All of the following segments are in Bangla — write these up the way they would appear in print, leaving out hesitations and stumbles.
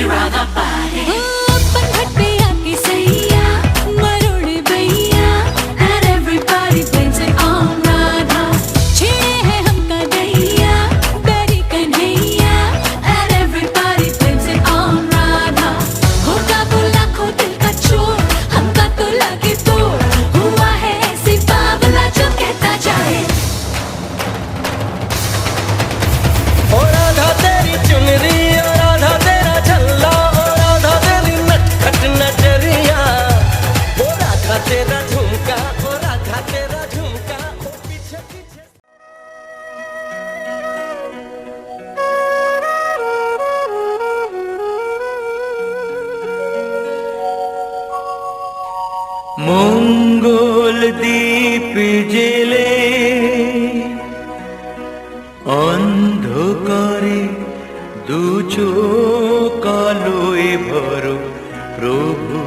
राधा पारे अपन घट पे आके सैया मरोड़े भैया and everybody blames it on Radha छेड़े है हमका दैया बैरी Kanhaiya and everybody blames it on Radha होगा वो लाखों दिल का चोर हमका तो लगे तोड़ हुआ है ऐसी बावला जो कहता जाए ओ राधा तेरी चुनरी ओ राधा तेरा झल्ला ओ राधा तेरी नटखट नजरिया ओ राधा तेरा झुमका ओ राधा तेरा झुमका ओ पीछे पीछे মঙ্গল দীপ জেলে অন্ধকারে দু চোখ আলোয় ভরো প্রভু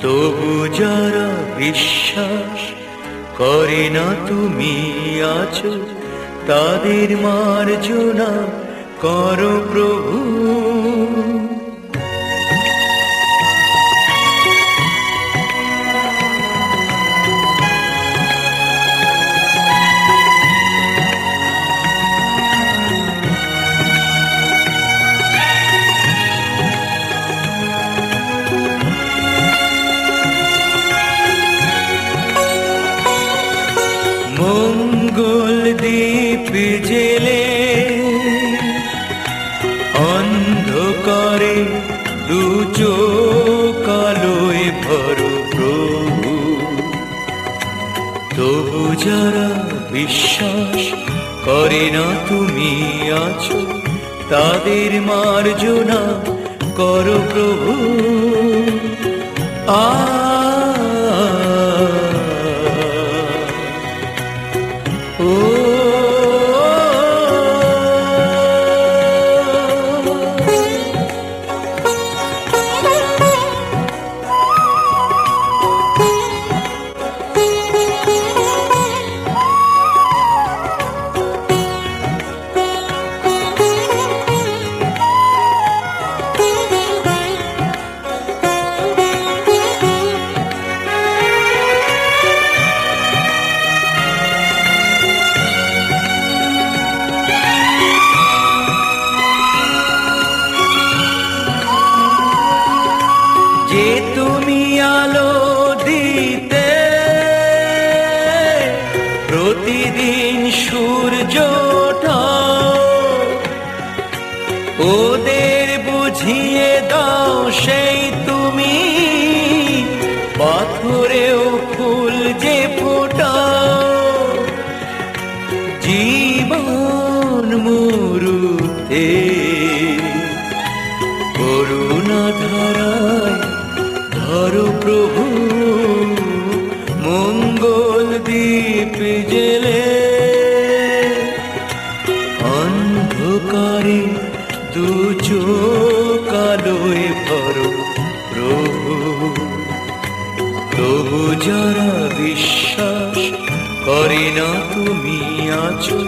তবু যারা বিশ্বাস করে না তুমি আছো তাদের মার্জনা করো প্রভু মঙ্গল দীপ জেলে অন্ধকারে দু চোখ আলোয় ভরো প্রভু তবু যারা বিশ্বাস করে না তুমি আছো তাদের মার্জনা করো প্রভু যে তুমি আলো দিতে প্রতিদিন সূর্য ওঠাও ওদের বুঝিয়ে দাও সেই তুমি পাথরেও ফুল যে ফোটাও জীবন মরুতে করুণা ধারায় ধরো প্রভু মঙ্গল দীপ জেলে অন্ধকারে দু চোখ আলোয় ভরো প্রভু তবু যারা বিশ্বাস করে না তুমি আছো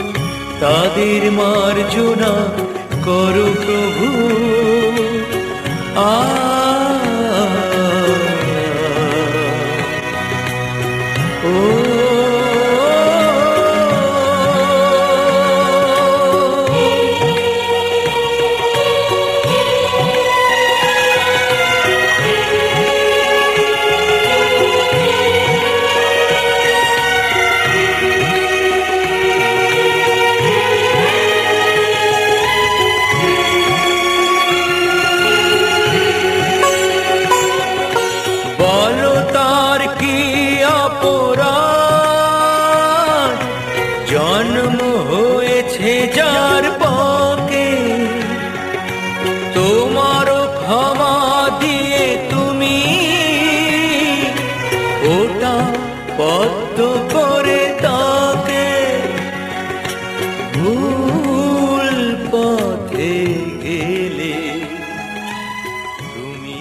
তাদের মার্জনা করো প্রভু বলো তার কি অপরাধ জন্ম হয়েছে যার পাকে তোমারও ক্ষমা দিয়ে তুমি ওটা পদ্ম করে তাকে ভুল পথে গেলে তুমি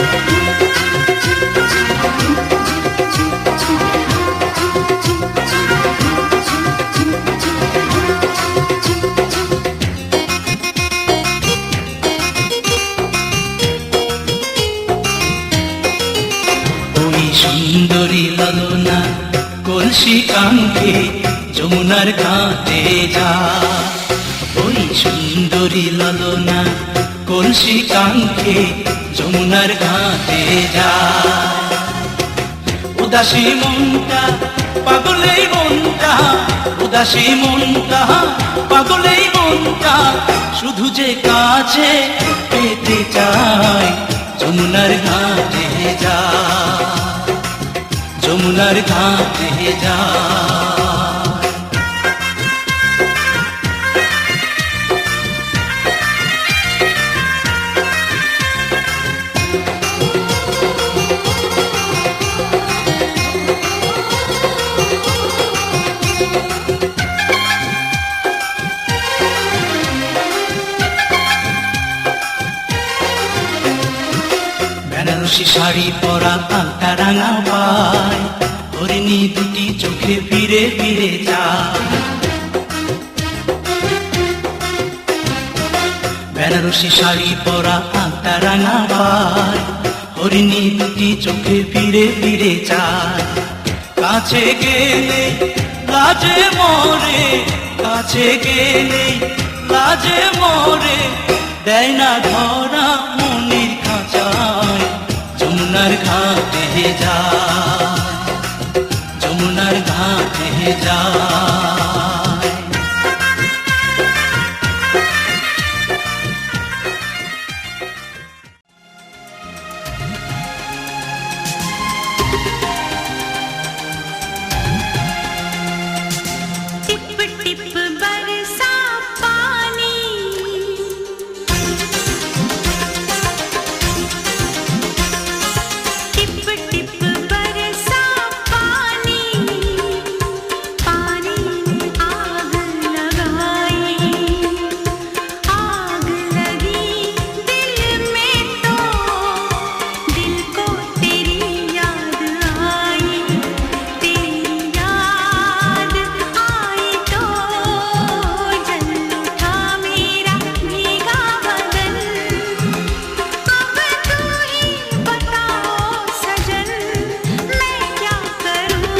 Thank you. সুন্দরী ললনা কলসি কাঙ্ক্ষে যমুনার ঘাটে যা। ওই সুন্দরী ললনা কলসি কাঙ্ক্ষে যমুনার ঘাটে যা। উদাসী মনটা পাগলেই মনটা, উদাসী মনটা পাগলেই মনটা শুধু যে কাছে পেতে চায় যমুনার ঘাটে যা, যমুনার ঘাটে যা। বেনারসি শাড়ি পরা আলতা রাঙা পায়, হরিণী দুটি চোখে ফিরে ফিরে যায়। বেনারসি শাড়ি পরা আলতা রাঙা পায়, হরিণী দুটি চোখে ফিরে ফিরে যায়। কাছে গেলে লাজে মরে, কাছে গেলে লাজে মরে, দেয় না ধরা মনির খাঁচায় যমুনার ঘাটে যায়, যমুনার ঘাটে যায়। टिप टिप बरसा पानी, टिप टिप बरसा पानी, पानी ने आग लगाई, आग लगी दिल में तो दिल को तेरी याद आई, तेरी याद आई तो जल उठा मेरा भीगा बदन। अब तू ही बताओ सजन, मैं क्या करूं।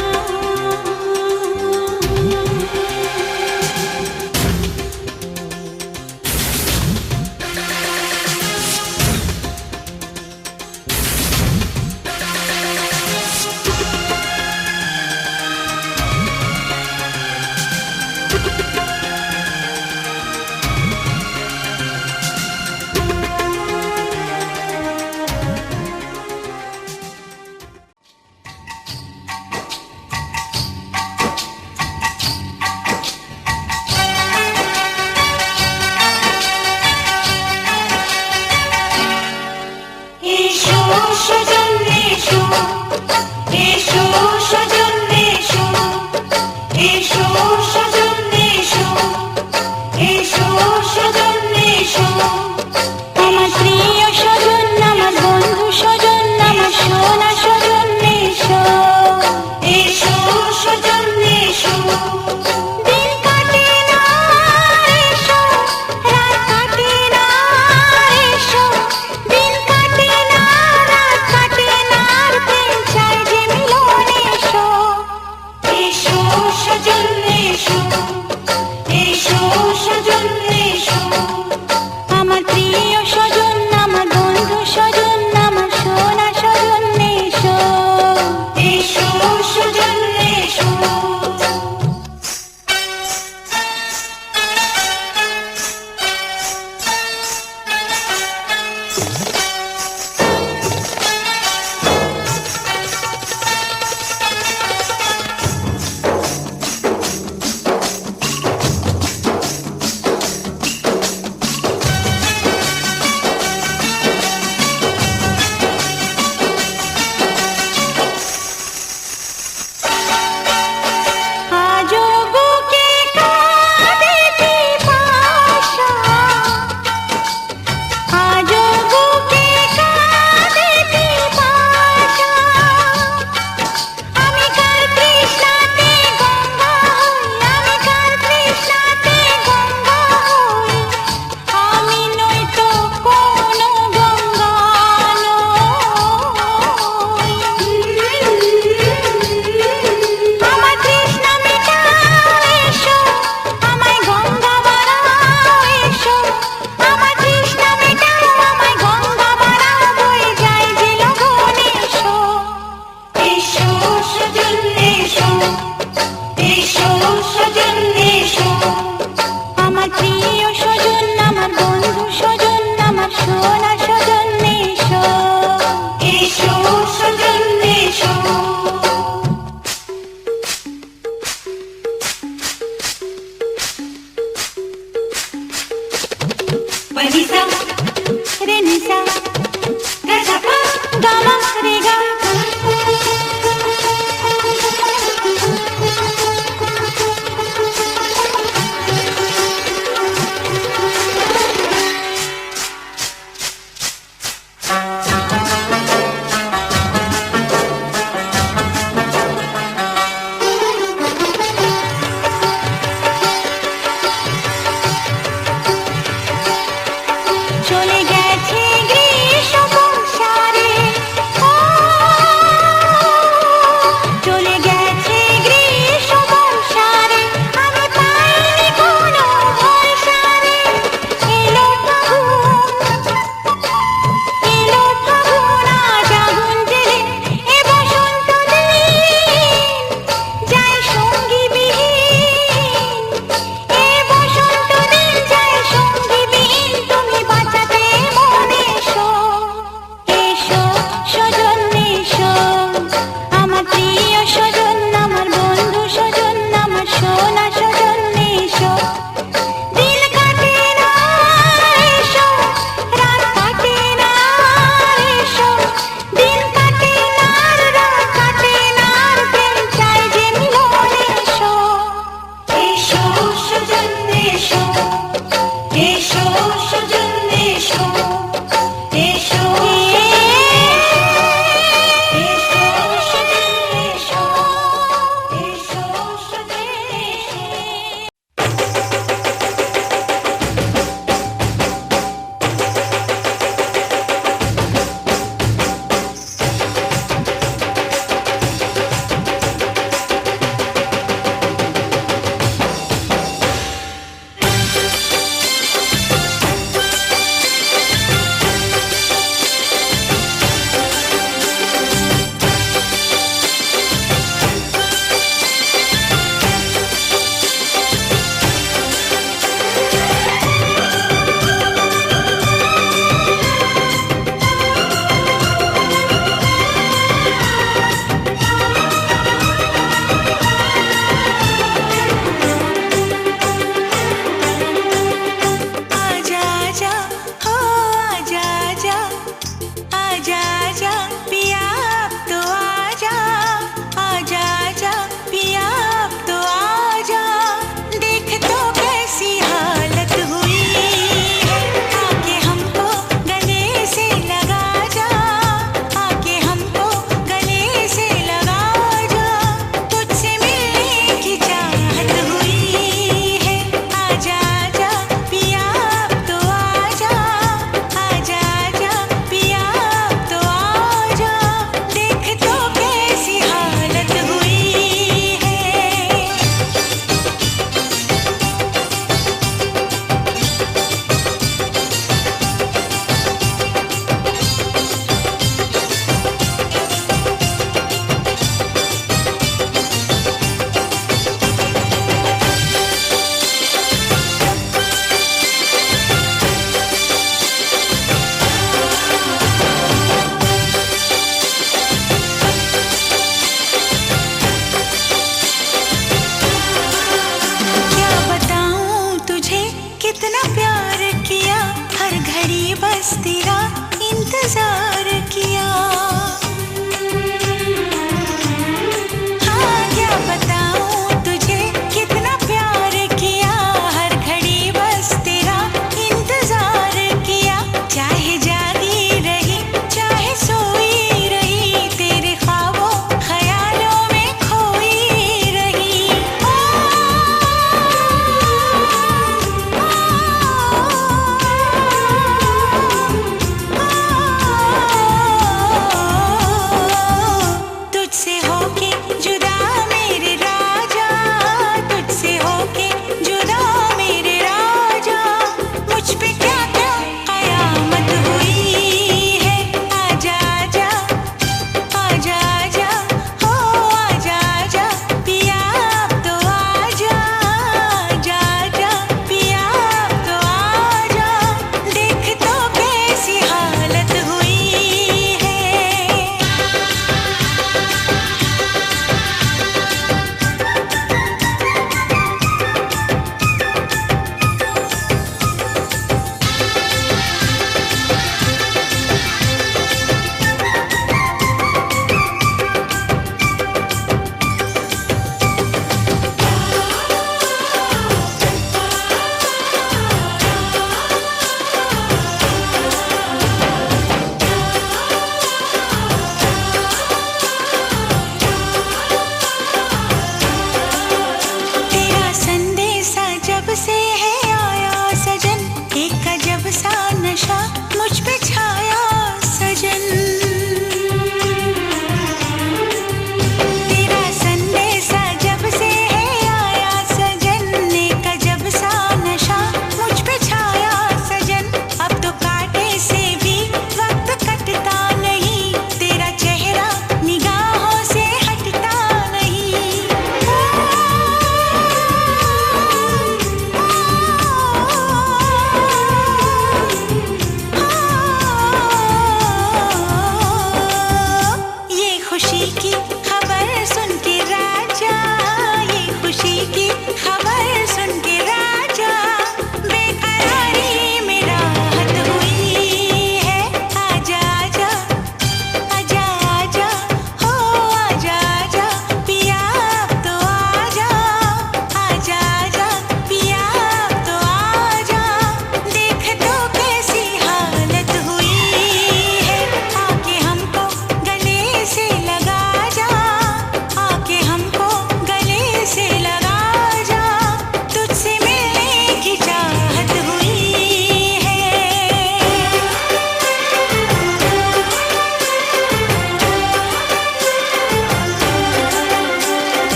এসো সজন এসো, এসো সজন এসো, এসো সজন এসো, এসো সজন এসো। আমার প্রিয় সজন, আমার বন্ধু সজন, আমার সোনা সজন এসো, এসো সজন এসো। দিন কাটে না এসো, রাত কাটে না এসো, দিন কাটে না রাত কাটে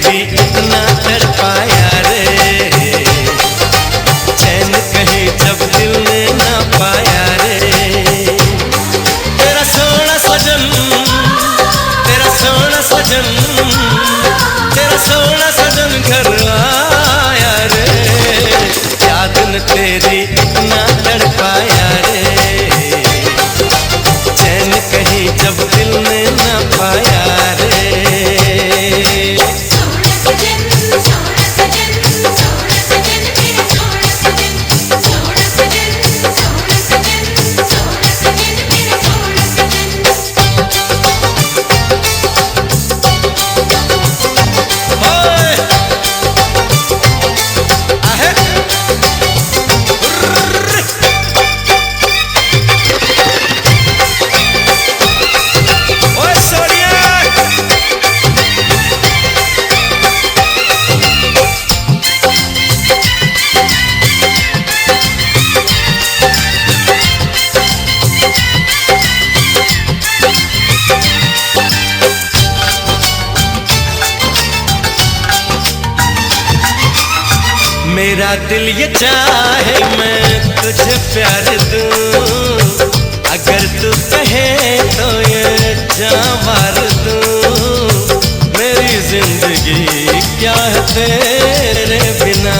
तेरी इतना तड़पाया रे, चैन कहीं जब दिल ने ना पाया रे। तेरा सोना सजन, तेरा सोना सजन, तेरा सोना सजन घर आया रे, याद न तेरी इतना तड़पाया रे, चैन कहीं जब दिल ने ना पाया रे। मेरा दिल ये चाहे मैं तुझे प्यार दूं, अगर तू कहे तो ये जान मार दूं। मेरी जिंदगी क्या है तेरे बिना,